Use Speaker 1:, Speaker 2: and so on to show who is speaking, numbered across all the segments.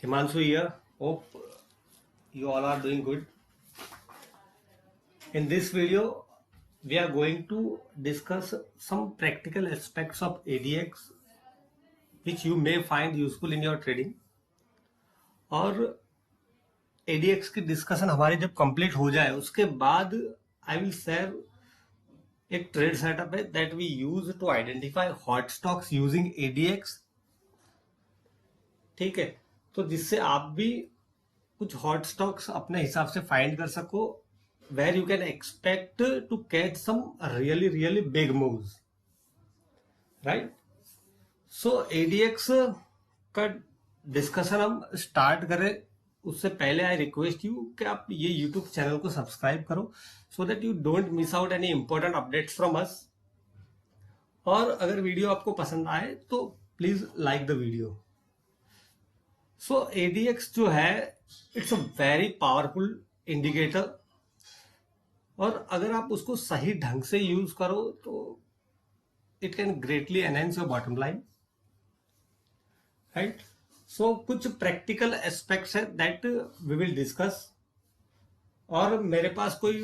Speaker 1: Himanshu here. Hope you all are doing good. In this video, we are going to discuss some practical aspects of ADX which you may find useful in your trading. और ADX की discussion हमारी जब complete हो जाए उसके बाद I will share एक trade setup है that we use to identify hot stocks using ADX. ठीक है, तो जिससे आप भी कुछ हॉट स्टॉक्स अपने हिसाब से फाइंड कर सको where you can expect to catch some really big moves, right? So ADX का डिस्कशन हम स्टार्ट करें उससे पहले आई रिक्वेस्ट यू कि आप ये यूट्यूब चैनल को सब्सक्राइब करो so that you don't miss out any important updates from us. और अगर वीडियो आपको पसंद आए तो please like the video. So ADX जो है it's a very powerful indicator और अगर आप उसको सही ढंग से यूज करो तो it can greatly enhance your bottom line, right? So कुछ प्रैक्टिकल एस्पेक्ट्स है दैट वी विल डिस्कस. और मेरे पास कोई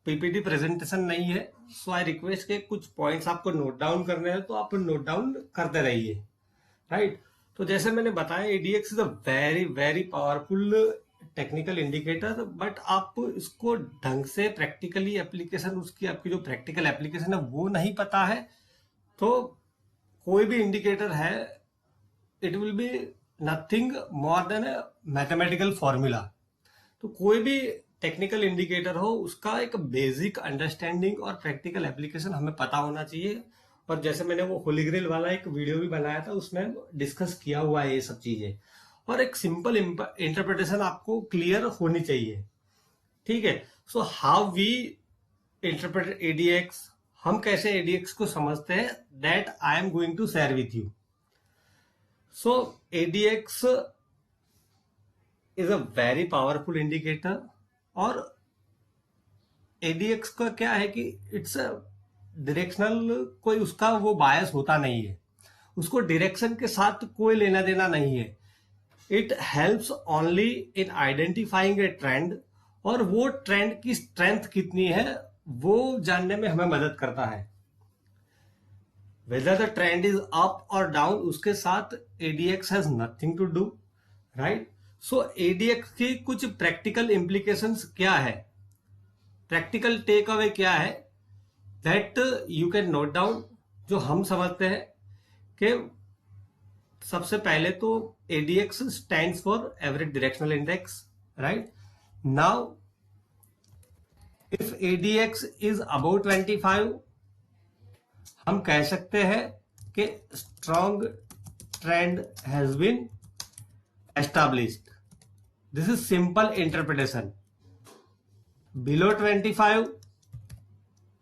Speaker 1: पीपीटी प्रेजेंटेशन नहीं है, सो आई रिक्वेस्ट के कुछ पॉइंट्स आपको नोट डाउन करने हैं तो आप नोट डाउन करते रहिए, राइट? तो जैसे मैंने बताया ADX is a very powerful technical indicator, but आप इसको ढंग से प्रैक्टिकली एप्लीकेशन उसकी आपकी जो प्रैक्टिकल एप्लीकेशन है वो नहीं पता है तो कोई भी इंडिकेटर है it will be nothing more than A mathematical formula. तो कोई भी टेक्निकल इंडिकेटर हो उसका एक बेसिक अंडरस्टैंडिंग और प्रैक्टिकल एप्लीकेशन हमें पता होना चाहिए. और जैसे मैंने वो होली ग्रेल वाला एक वीडियो भी बनाया था उसमें डिस्कस किया हुआ है ये सब चीजें. और एक सिंपल इंटरप्रिटेशन आपको क्लियर होनी चाहिए, ठीक है? So how we interpret ADX, हम कैसे ADX को समझते हैं, that I am going to share with you. So ADX is a very powerful indicator और ADX का क्या है कि इट्स अ डायरेक्शनल, कोई उसका वो बायस होता नहीं है, उसको डायरेक्शन के साथ कोई लेना देना नहीं है. It helps only in identifying A trend और वो ट्रेंड की स्ट्रेंथ कितनी है वो जानने में हमें मदद करता है. Whether the trend is up और डाउन उसके साथ ADX has nothing to do, right? So ADX की कुछ प्रैक्टिकल इंप्लीकेशंस क्या है, प्रैक्टिकल टेक अवे क्या है, that you can note down. जो हम समझते हैं कि सबसे पहले तो ADX stands for average directional index, right? Now if ADX is above 25 हम कह सकते हैं कि strong trend has been established. This is simple interpretation. Below 25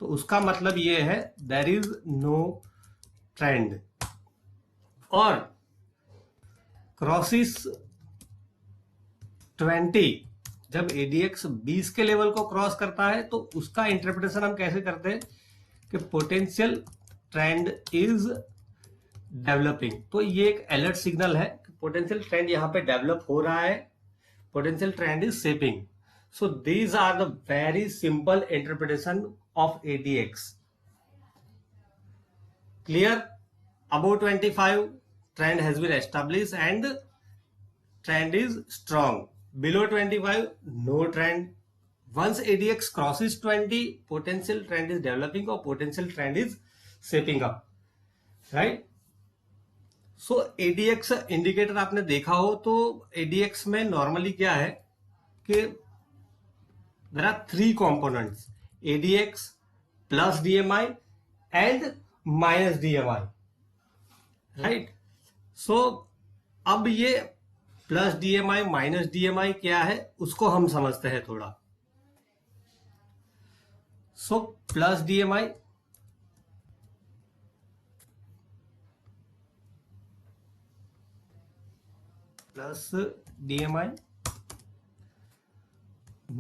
Speaker 1: तो उसका मतलब ये है देयर इज नो ट्रेंड. और क्रॉसिस 20 जब ADX 20 के लेवल को क्रॉस करता है तो उसका इंटरप्रिटेशन हम कैसे करते हैं कि पोटेंशियल ट्रेंड इज डेवलपिंग. तो ये एक अलर्ट सिग्नल है कि पोटेंशियल ट्रेंड यहां पे डेवलप हो रहा है, potential trend is shaping. So these are the very simple interpretation of ADX. Clear? Above 25 trend has been established and trend is strong. Below 25 no trend. Once ADX crosses 20 potential trend is developing or potential trend is shaping up, right? So ADX indicator आपने देखा हो तो ADX में normally क्या है कि there are three components, ADX plus DMI and minus DMI, right? सो अब ये प्लस DMI माइनस DMI क्या है उसको हम समझते हैं थोड़ा. So plus DMI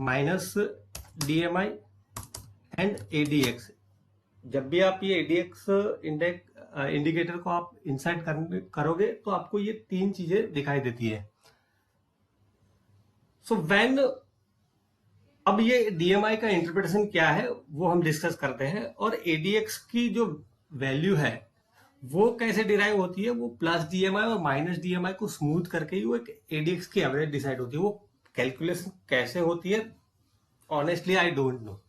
Speaker 1: minus DMI and ADX. जब भी आप ये ADX इंडिकेटर को आप इंसर्ट करोगे तो आपको ये तीन चीजें दिखाई देती है. सो व्हेन, अब ये डीएमआई का इंटरप्रिटेशन क्या है वो हम डिस्कस करते हैं, और एडीएक्स की जो वैल्यू है वो कैसे डिराइव होती है, वो प्लस डीएमआई और माइनस डीएमआई को स्मूथ करके ही वो एक एडीएक्स की एवरेज डिसाइड होती है। वो कैलकुलेशन कैसे होती है honestly I don't know,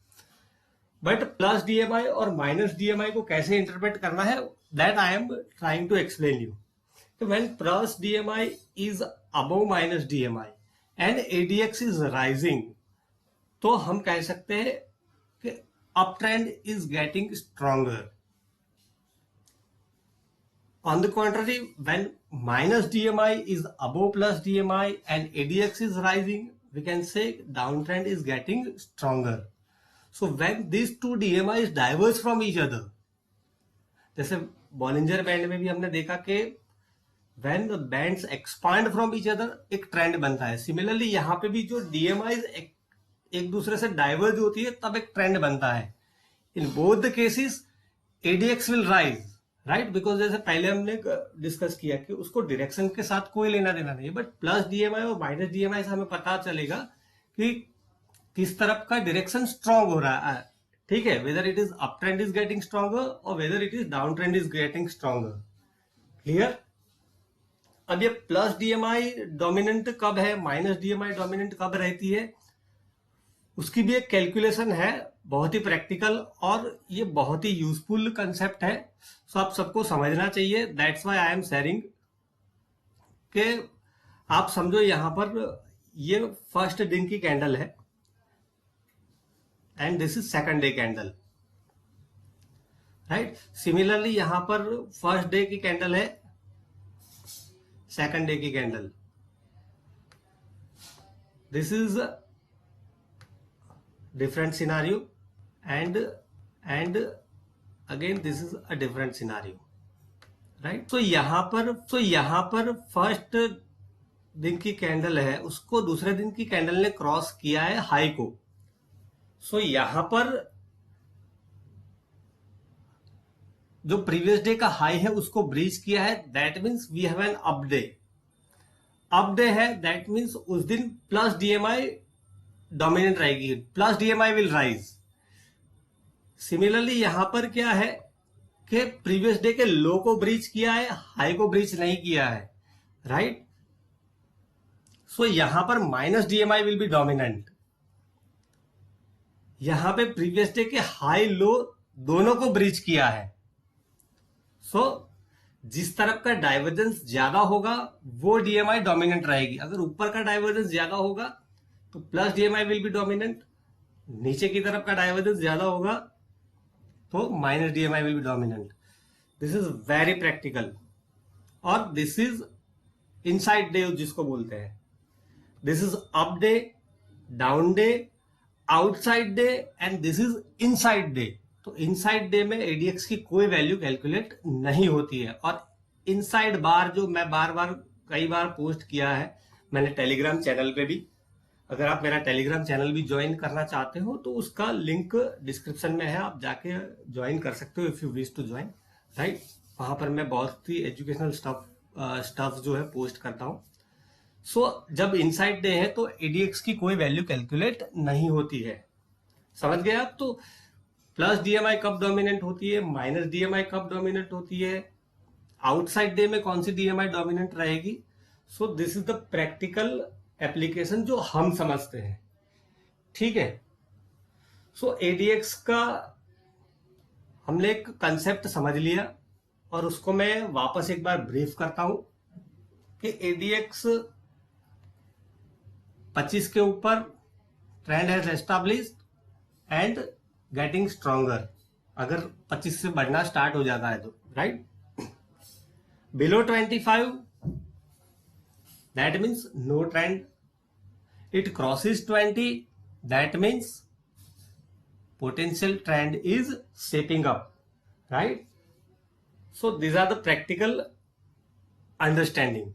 Speaker 1: but plus DMI और माइनस डीएमआई को कैसे इंटरप्रेट करना है that I am trying to explain you. तो when plus DMI is above minus DMI and ADX is rising, तो हम कह सकते हैं कि up trend is getting stronger. On the contrary, when minus DMI is above plus DMI and ADX is rising, we can say downtrend is getting stronger. So when these two DMIs diverge from each other, जैसे Bollinger band में भी हमने देखा कि when the bands expand from each other एक trend बनता है। Similarly यहाँ पे भी जो DMIs एक दूसरे से डाइवर्ज होती है तब एक ट्रेंड बनता है। In both the cases ADX will rise, right, because जैसे पहले हमने डिस्कस किया कि उसको डायरेक्शन के साथ कोई लेना देना नहीं है, बट प्लस डीएमआई और माइनस डीएमआई से हमें पता चलेगा कि किस तरफ का डायरेक्शन स्ट्रांग हो रहा है। ठीक है, whether it is up trend is getting stronger और whether it is down trend is getting stronger. Clear? अब ये प्लस डीएमआई डोमिनेंट कब है, माइनस डीएमआई डोमिनेंट कब रहती है, उसकी भी एक कैलकुलेशन है, बहुत ही प्रैक्टिकल और ये बहुत ही यूजफुल कंसेप्ट है। सो आप सबको समझना चाहिए, that's why I am sharing कि आप समझो यहां पर ये फर्स्ट दिन की कैंडल है and this is second day candle, right. Similarly यहां पर फर्स्ट डे की कैंडल है, सेकंड डे की candle, this is different scenario and again this is a different scenario, right? तो यहाँ पर फर्स्ट दिन की कैंडल है, उसको दूसरे दिन की कैंडल ने क्रॉस किया है हाई को। सो यहाँ पर जो प्रीवियस डे का हाई है उसको ब्रीच किया है, that means we have an up day. Up day है दैट मीन्स उस दिन प्लस डीएमआई डोमिनेंट रहेगी, plus DMI will rise. Similarly यहां पर क्या है कि प्रीवियस डे के लो को ब्रीच किया है, हाई को ब्रीच नहीं किया है, राइट। सो यहां पर minus DMI will be dominant. यहां पे प्रीवियस डे के हाई लो दोनों को ब्रीच किया है। सो जिस तरफ का डाइवर्जेंस ज्यादा होगा वो डीएमआई डोमिनेंट रहेगी। अगर ऊपर का डाइवर्जेंस ज्यादा होगा तो plus DMI will be dominant, नीचे की तरफ का डाइवर्जेंस ज्यादा होगा तो minus DMI will be dominant. This is very practical और दिस इज इनसाइड डे जिसको बोलते हैं। This is up day, down day, outside day and this is inside day. तो इनसाइड डे में एडीएक्स की कोई वैल्यू कैलकुलेट नहीं होती है। और इनसाइड बार जो मैं कई बार पोस्ट किया है मैंने टेलीग्राम चैनल पे भी, अगर आप मेरा टेलीग्राम चैनल भी ज्वाइन करना चाहते हो तो उसका लिंक डिस्क्रिप्शन में है, आप जाके ज्वाइन कर सकते हो if you wish to join, right. वहां पर मैं बहुत ही एजुकेशनल स्टफ जो है पोस्ट करता हूँ। सो जब इनसाइड डे है तो एडीएक्स की कोई वैल्यू कैलकुलेट नहीं होती है, समझ गए आप। तो प्लस डीएमआई कब डोमिनेंट होती है, माइनस डीएमआई कब डोमिनेंट होती है, आउटसाइड डे में कौन सी डीएमआई डोमिनेंट रहेगी। So this is the practical application जो हम समझते हैं, ठीक है। सो एडीएक्स का हमने एक कंसेप्ट समझ लिया और उसको मैं वापस एक बार ब्रीफ करता हूं कि एडीएक्स 25 के ऊपर trend has established and getting stronger. अगर 25 से बढ़ना स्टार्ट हो जाता है तो, right. Below 25 that means no trend. It crosses 20, that means potential trend is shaping up, right? So these are the practical understanding.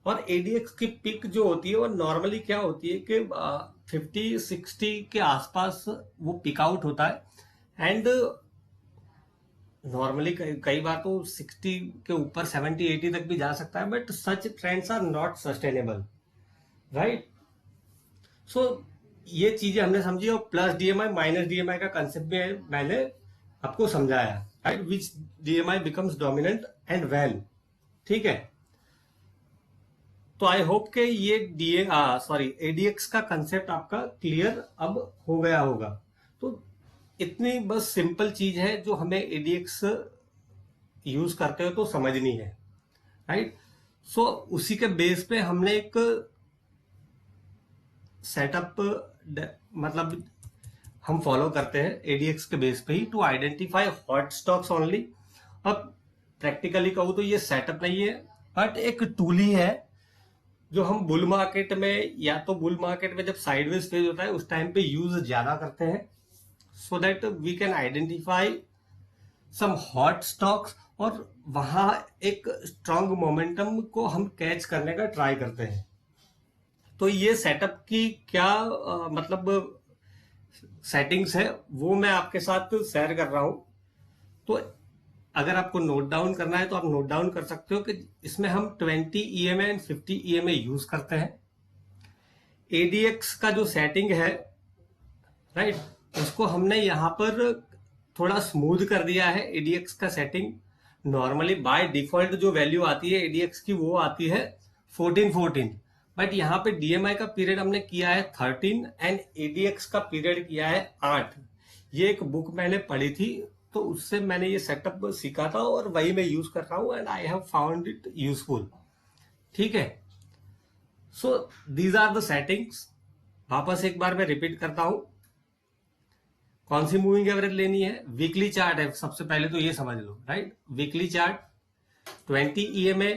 Speaker 1: और ADX की पिक जो होती है वो नॉर्मली क्या होती है कि 50-60 के आसपास वो पिक आउट होता है एंड नॉर्मली कई बार तो 60 के ऊपर 70-80 तक भी जा सकता है, but such trends are not sustainable, right. So ये चीजें हमने समझी, और प्लस डीएमआई माइनस डीएमआई का कंसेप्ट भी मैंने आपको समझाया, right, which DMI becomes dominant and well, ठीक है। तो आई होप के ये एडीएक्स का कंसेप्ट आपका क्लियर अब हो गया होगा। तो इतनी बस सिंपल चीज है जो हमें एडीएक्स यूज करते हो तो समझनी है, राइट। सो उसी के बेस पे हमने एक सेटअप मतलब हम फॉलो करते हैं एडीएक्स के बेस पे ही, to identify hot stocks only. अब प्रैक्टिकली कहूँ तो ये सेटअप नहीं है, बट एक टूल ही है जो हम बुल मार्केट में, या तो बुल मार्केट में जब साइडवेज फेज होता है उस टाइम पे यूज ज्यादा करते हैं, so that we can identify some hot stocks, और वहां एक स्ट्रॉन्ग मोमेंटम को हम कैच करने का ट्राई करते हैं। तो ये सेटअप की क्या मतलब सेटिंग्स है वो मैं आपके साथ शेयर कर रहा हूं। तो अगर आपको नोट डाउन करना है तो आप नोट डाउन कर सकते हो कि इसमें हम 20 ईएमए एंड 50 ईएमए यूज करते हैं। एडीएक्स का जो सेटिंग है, राइट, उसको हमने यहाँ पर थोड़ा स्मूथ कर दिया है। एडीएक्स का सेटिंग नॉर्मली बाय डिफॉल्ट जो वैल्यू आती है एडीएक्स की वो आती है 1414, बट यहाँ पे डीएमआई का पीरियड हमने किया है 13 एंड एडीएक्स का पीरियड किया है 8। ये एक बुक मैंने पढ़ी थी तो उससे मैंने ये सेटअप सीखा था और वही मैं यूज कर रहा हूँ and I have found it useful, ठीक है। So these are the settings. वापस एक बार मैं रिपीट करता हूं, कौन सी मूविंग एवरेज लेनी है, वीकली चार्ट है सबसे पहले तो ये समझ लो, right. Weekly chart 20 EMA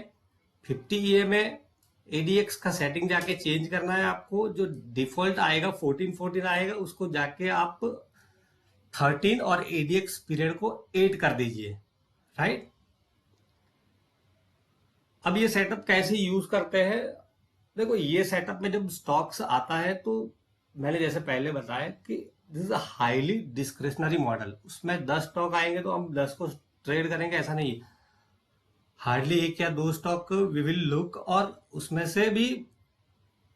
Speaker 1: 50 EMA, ADX का सेटिंग जाके चेंज करना है आपको, जो डिफॉल्ट आएगा 1414 आएगा उसको जाके आप 13 और एडीएक्स पीरियड को 8 कर दीजिए, राइट। अब ये सेटअप कैसे यूज करते हैं, देखो ये सेटअप में जब स्टॉक्स आता है तो मैंने जैसे पहले बताया कि this is a highly discretionary model. उसमें 10 स्टॉक आएंगे तो हम 10 को ट्रेड करेंगे ऐसा नहीं, हार्डली एक या दो स्टॉक वी विल लुक, और उसमें से भी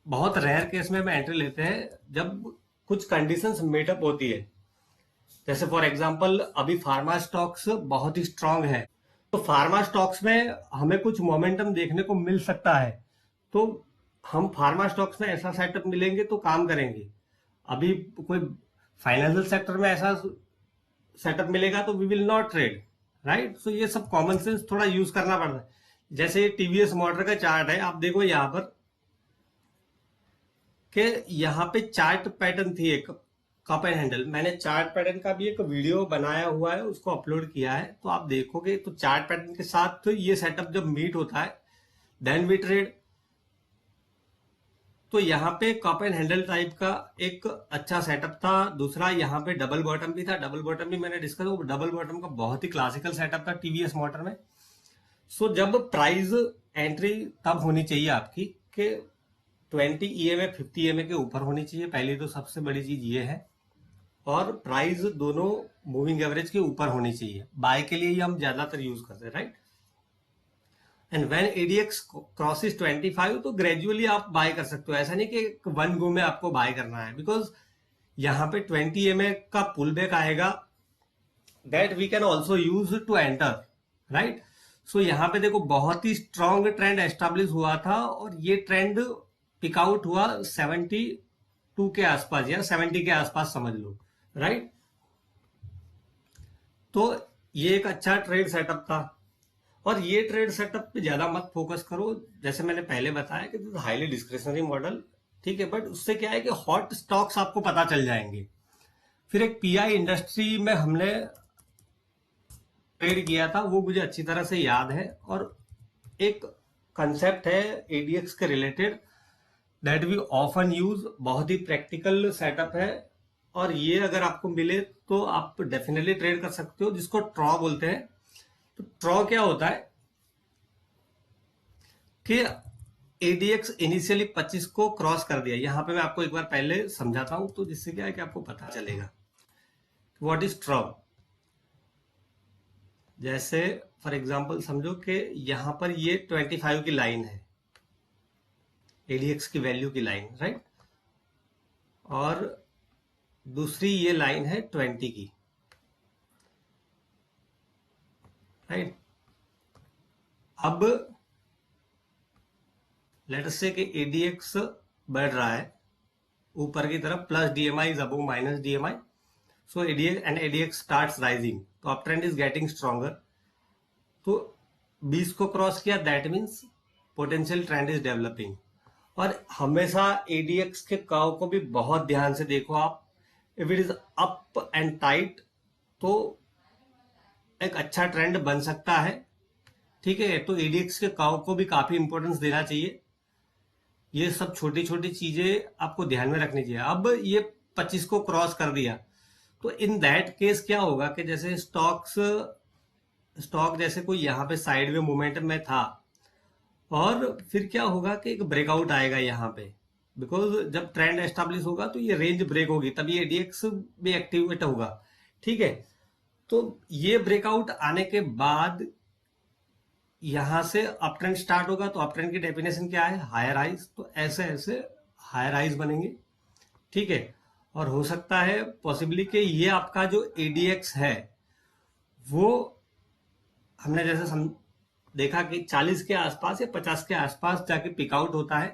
Speaker 1: बहुत रेयर केस में हम एंट्री लेते हैं जब कुछ कंडीशंस मेटअप होती है। जैसे फॉर एग्जांपल अभी फार्मा स्टॉक्स बहुत ही स्ट्रांग है, तो फार्मा स्टॉक्स में हमें कुछ मोमेंटम देखने को मिल सकता है, तो हम फार्मा स्टॉक्स में ऐसा सेटअप मिलेंगे तो काम करेंगे। अभी कोई फाइनेंशियल सेक्टर में ऐसा सेटअप मिलेगा तो we will not trade, right. So ये सब कॉमन सेंस थोड़ा यूज करना पड़ता है। जैसे ये टीवीएस मोटर का चार्ट है, आप देखो यहाँ पर कि यहाँ पे चार्ट पैटर्न थी एक कप एंड हैंडल, मैंने चार्ट पैटर्न का भी एक वीडियो बनाया हुआ है उसको अपलोड किया है, तो आप देखोगे तो चार्ट पैटर्न के साथ तो ये सेटअप जब मीट होता है देन वी ट्रेड। तो यहाँ पे कप एंड हैंडल टाइप का एक अच्छा सेटअप था। दूसरा यहाँ पे डबल बॉटम भी था, डबल बॉटम भी मैंने डिस्कस, वो डबल बॉटम का बहुत ही क्लासिकल सेटअप था टीवीएस मोटर में। सो जब प्राइस एंट्री तब होनी चाहिए आपकी कि 20 ईएमए 50 ईएमए के ऊपर होनी चाहिए, पहली तो सबसे बड़ी चीज ये है, और प्राइस दोनों मूविंग एवरेज के ऊपर होनी चाहिए। बाय के लिए ही हम ज्यादातर यूज करते हैं, right. And when ADX crosses 25 तो ग्रेजुअली आप बाय कर सकते हो, ऐसा नहीं कि वन गो में आपको बाय करना है, बिकॉज यहाँ पे 20 ईएमए का पुल बैक आएगा that we can also use to enter, right. So यहाँ पे देखो बहुत ही स्ट्रॉन्ग ट्रेंड एस्टेब्लिश हुआ था और ये ट्रेंड पिकआउट हुआ 72 के आसपास या 70 के आसपास समझ लो, राइट। तो ये एक अच्छा ट्रेड सेटअप था, और ये ट्रेड सेटअप पे ज्यादा मत फोकस करो, जैसे मैंने पहले बताया कि हाईली डिस्क्रिशनरी मॉडल, ठीक है, बट उससे क्या है कि हॉट स्टॉक्स आपको पता चल जाएंगे। फिर एक पीआई इंडस्ट्री में हमने ट्रेड किया था, वो मुझे अच्छी तरह से याद है, और एक कंसेप्ट है एडीएक्स के related that we often use, बहुत ही प्रैक्टिकल सेटअप है, और ये अगर आपको मिले तो आप डेफिनेटली ट्रेड कर सकते हो, जिसको ट्रॉ बोलते हैं। तो ट्रॉ क्या होता है कि एडीएक्स इनिशियली 25 को क्रॉस कर दिया, यहां पे मैं आपको एक बार पहले समझाता हूं तो जिससे क्या है कि आपको पता चलेगा व्हाट इज ट्रॉ। जैसे फॉर एग्जांपल समझो कि यहां पर ये 25 की लाइन है, एडीएक्स की वैल्यू की लाइन, राइट। और दूसरी ये लाइन है 20 की, राइट। अब लेट्स से कि एडीएक्स बढ़ रहा है ऊपर की तरफ, plus DMI is above minus DMI, so ADX and ADX starts rising, तो up trend is getting stronger. तो 20 को क्रॉस किया, that means potential trend is developing. और हमेशा एडीएक्स के कर्व को भी बहुत ध्यान से देखो आप। If it is up and tight तो एक अच्छा ट्रेंड बन सकता है, ठीक है। तो एडीएक्स के कर्व को भी काफी इंपॉर्टेंस देना चाहिए। ये सब छोटी छोटी चीजें आपको ध्यान में रखनी चाहिए। अब ये 25 को क्रॉस कर दिया तो इन दैट केस क्या होगा कि जैसे स्टॉक जैसे कोई यहाँ पे साइड में मोमेंटम में था, और फिर क्या होगा कि एक ब्रेकआउट आएगा यहाँ पे, बिकॉज जब ट्रेंड एस्टेब्लिश होगा तो ये रेंज ब्रेक होगी, तभी एडीएक्स भी एक्टिवेट होगा, ठीक है। तो ये ब्रेकआउट आने के बाद यहां से अप ट्रेंड स्टार्ट होगा, तो अप ट्रेंड की डेफिनेशन क्या है, हायर हाइज। तो ऐसे ऐसे हायर हाइज बनेंगे, ठीक है। और हो सकता है पॉसिबली कि ये आपका जो एडीएक्स है वो हमने जैसे देखा कि 40 के आसपास या 50 के आसपास जाके पिकआउट होता है,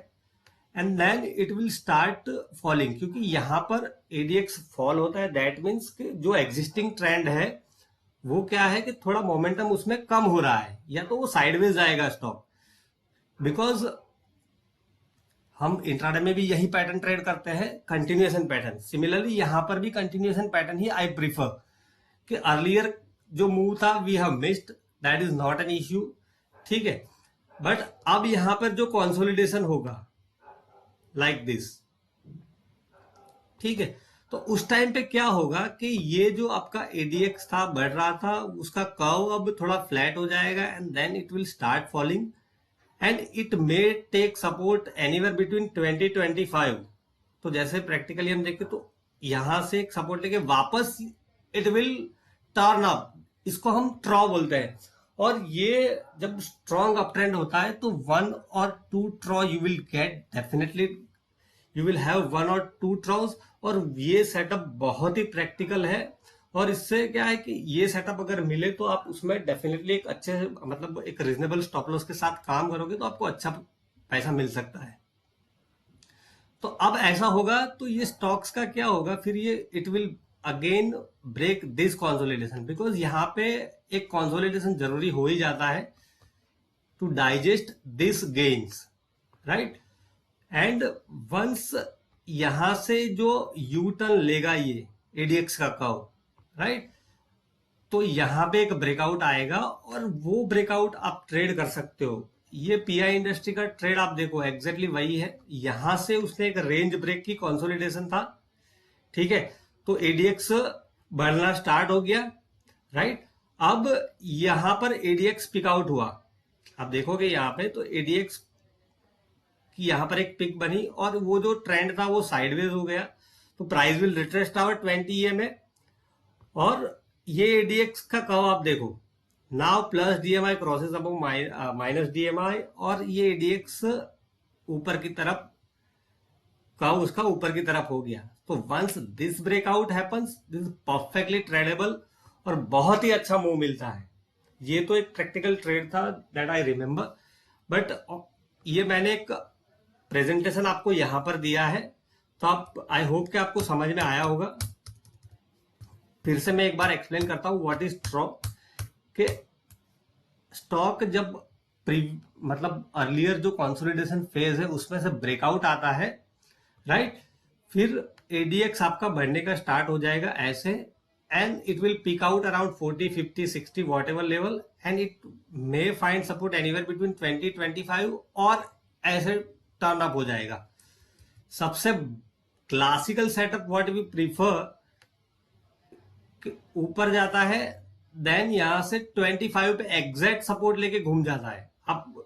Speaker 1: and then it will start falling. क्योंकि यहां पर एडीएक्स फॉल होता है, दैट मीन्स कि जो एग्जिस्टिंग ट्रेंड है वो क्या है कि थोड़ा मोमेंटम उसमें कम हो रहा है, या तो वो साइडवेज जाएगा स्टॉक। बिकॉज हम इंट्राडे में भी यही पैटर्न ट्रेड करते हैं, कंटिन्यूएशन पैटर्न। सिमिलरली यहां पर भी कंटिन्यूएशन पैटर्न ही आई प्रीफर, कि अर्लियर जो मूव था we have missed, that is not an issue, ठीक है। बट अब यहां पर जो कंसोलिडेशन होगा लाइक दिस, ठीक है, तो उस टाइम पे क्या होगा कि ये जो आपका एडीएक्स था बढ़ रहा था, उसका कर्व अब थोड़ा फ्लैट हो जाएगा, and then it will start falling, and it may take support anywhere between 20-25। तो जैसे प्रैक्टिकली हम देखें तो यहां से एक सपोर्ट लेके वापस इट विल टर्न अप, इसको हम ट्रॉ बोलते हैं। और ये जब स्ट्रॉन्ग अप ट्रेंड होता है तो 1 or 2 ट्रॉ you will get, definitely you will have 1 or 2 ट्रॉज। और ये सेटअप बहुत ही प्रैक्टिकल है, और इससे क्या है कि ये सेटअप अगर मिले तो आप उसमें डेफिनेटली एक अच्छे, मतलब एक रीजनेबल स्टॉप लॉस के साथ काम करोगे तो आपको अच्छा पैसा मिल सकता है। तो अब ऐसा होगा तो ये स्टॉक्स का क्या होगा फिर, ये it will again break this consolidation, because यहाँ पे एक कंसोलिडेशन जरूरी हो ही जाता है to digest this gains, right. And once यहां से जो यू टर्न लेगा ये एडीएक्स का कर्व, राइट, तो यहां पे एक ब्रेकआउट आएगा, और वो ब्रेकआउट आप ट्रेड कर सकते हो। ये पीआई इंडस्ट्री का ट्रेड आप देखो एग्जैक्टली वही है। यहां से उसने एक रेंज ब्रेक की कंसोलिडेशन था, ठीक है, तो एडीएक्स बढ़ना स्टार्ट हो गया, राइट। अब यहां पर एडीएक्स पिकआउट हुआ, आप देखोगे यहां पे तो एडीएक्स की यहां पर एक पिक बनी, और वो जो ट्रेंड था वो साइडवेज हो गया, तो price will retrace tower 20 EMA। और ये एडीएक्स का कर्व आप देखो, now plus DMI crosses above minus DMI, और ये एडीएक्स ऊपर की तरफ कर्व उसका ऊपर की तरफ हो गया। तो once this breakout happens, this perfectly tradeable, और बहुत ही अच्छा मूव मिलता है। ये तो एक प्रैक्टिकल ट्रेड था दैट आई रिमेम्बर, बट ये मैंने एक प्रेजेंटेशन आपको यहां पर दिया है, तो आप, आई होप कि आपको समझ में आया होगा। फिर से मैं एक बार एक्सप्लेन करता हूं व्हाट इज स्टॉक, कि स्टॉक जब मतलब अर्लियर जो कंसोलिडेशन फेज है उसमें से ब्रेकआउट आता है, राइट, फिर एडीएक्स आपका बढ़ने का स्टार्ट हो जाएगा ऐसे, and it will peak out around 40, 50, 60 whatever level, and it may find support anywhere between 20-25, और ऐसे टर्न अप हो जाएगा। सबसे classical setup what we prefer, ऊपर जाता है, देन यहां से 25 पे एग्जैक्ट सपोर्ट लेके घूम जाता है अब।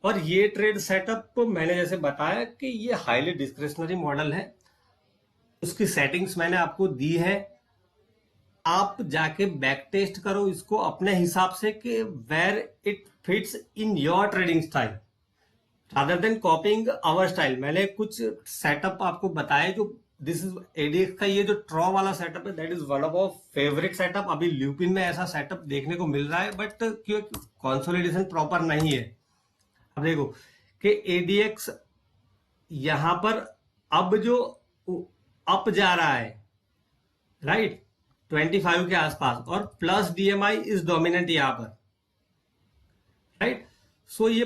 Speaker 1: और ये ट्रेड सेटअप मैंने जैसे बताया कि ये हाईली डिस्क्रिशनरी मॉडल है, उसकी सेटिंग्स मैंने आपको दी है, आप जाके बैक टेस्ट करो इसको अपने हिसाब से कि where it fits in your trading style rather than copying our style. मैंने कुछ सेटअप आपको बताए जो दिस इज एडीएक्स का ये जो ट्रॉ वाला सेटअप है, that is one of our favourite setup. अभी ल्यूपिन में ऐसा सेटअप देखने को मिल रहा है, बट क्यों कंसोलिडेशन प्रॉपर नहीं है। अब देखो कि एडीएक्स यहां पर अब जो अप जा रहा है, राइट, 25 के आसपास, और प्लस डीएमआई इज डोमिनेंट यहां पर, राइट। सो ये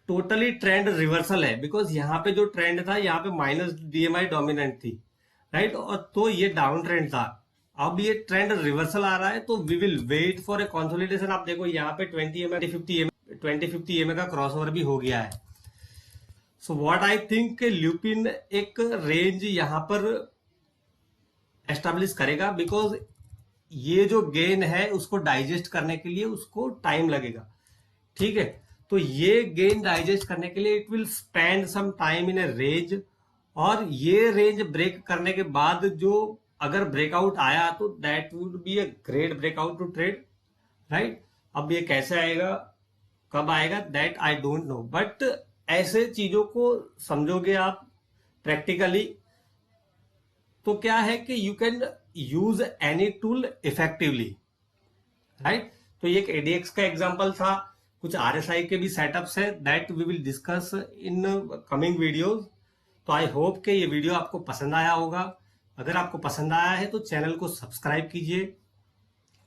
Speaker 1: टोटली ट्रेंड रिवर्सल है, बिकॉज यहाँ पे जो ट्रेंड था, यहाँ पे माइनस डीएमआई डोमिनेंट थी, राइट, और तो ये डाउन ट्रेंड था। अब ये ट्रेंड रिवर्सल आ रहा है, तो we will wait for a consolidation. आप देखो यहाँ पे 20-50 एमए का क्रॉसओवर भी हो गया है। So what I think lupin एक रेंज यहाँ पर एस्टेब्लिश करेगा, बिकॉज ये जो गेन है उसको डाइजेस्ट करने के लिए उसको टाइम लगेगा, ठीक है। तो ये गेन डाइजेस्ट करने के लिए it will spend some time in a range, और ये रेंज ब्रेक करने के बाद जो अगर ब्रेकआउट आया तो that would be a great breakout to trade, right. अब ये कैसे आएगा, कब आएगा, that I don't know, but ऐसे चीजों को समझोगे आप प्रैक्टिकली तो क्या है कि you can use any tool effectively, right. तो ये एक एडीएक्स का एग्जांपल था। कुछ आरएसआई के भी सेटअप्स है, that we will discuss in coming videos. तो आई होप कि ये वीडियो आपको पसंद आया होगा। अगर आपको पसंद आया है तो चैनल को सब्सक्राइब कीजिए,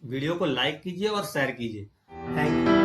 Speaker 1: वीडियो को लाइक कीजिए और शेयर कीजिए। Thank you.